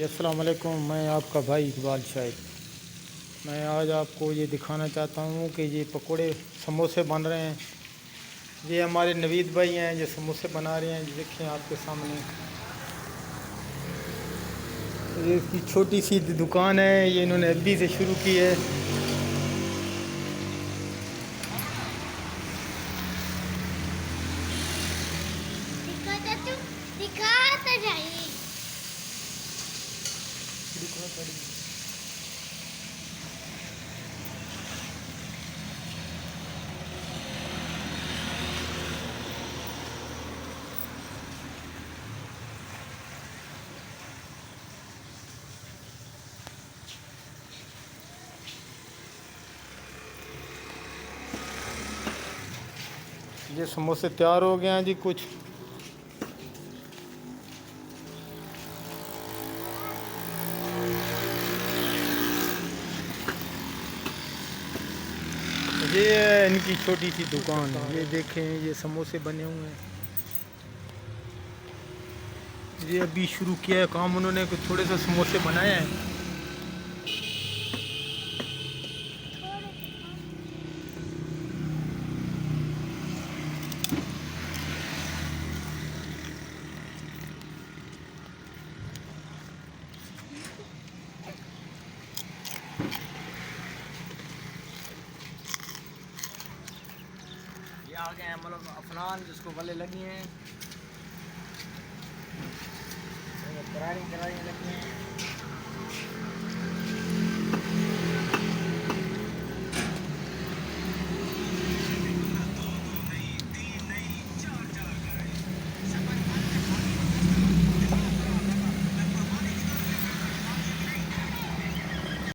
अस्सलाम वालेकुम। मैं आपका भाई इकबाल शाहिद। मैं आज आपको ये दिखाना चाहता हूँ कि ये पकोड़े समोसे बन रहे हैं। ये हमारे नवीद भाई हैं, ये समोसे बना रहे हैं। देखें आपके सामने, ये इसकी छोटी सी दुकान है, ये इन्होंने अभी से शुरू की है। दिखाता तू दिखाता जाइए। ये समोसे तैयार हो गए हैं जी। कुछ ये है इनकी छोटी सी दुकान। ये देखें, ये समोसे बने हुए हैं। ये अभी शुरू किया है काम उन्होंने, कुछ थोड़े से समोसे बनाए हैं। ये आ गए हैं मतलब अफनान जिसको गले लगी हैं, करारी करारी लगी हैं।